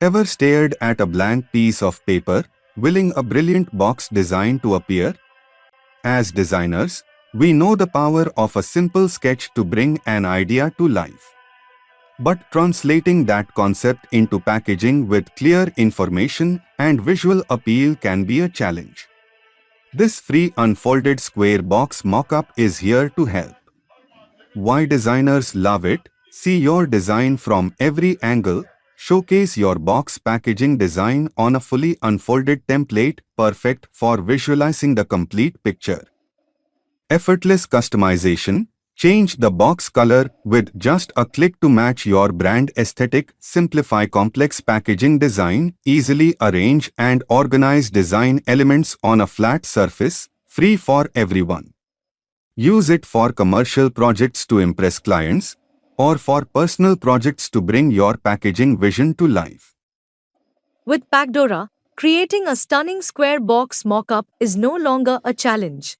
Ever stared at a blank piece of paper, willing a brilliant box design to appear? As designers, we know the power of a simple sketch to bring an idea to life. But translating that concept into packaging with clear information and visual appeal can be a challenge. This free unfolded square box mockup is here to help. Why designers love it? See your design from every angle. Showcase your box packaging design on a fully unfolded template, perfect for visualizing the complete picture. Effortless customization. Change the box color with just a click to match your brand aesthetic. Simplify complex packaging design. Easily arrange and organize design elements on a flat surface, free for everyone. Use it for commercial projects to impress clients, or for personal projects to bring your packaging vision to life. With Pacdora, creating a stunning square box mockup is no longer a challenge.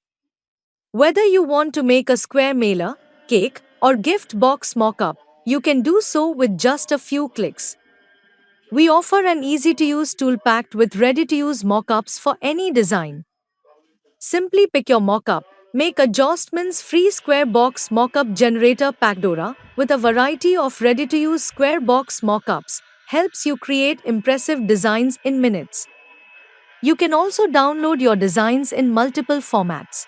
Whether you want to make a square mailer, cake, or gift box mockup, you can do so with just a few clicks. We offer an easy to use tool packed with ready to use mockups for any design. Simply pick your mockup, make adjustments free square box mockup generator Pacdora with a variety of ready to use square box mockups helps you create impressive designs in minutes. You can also download your designs in multiple formats.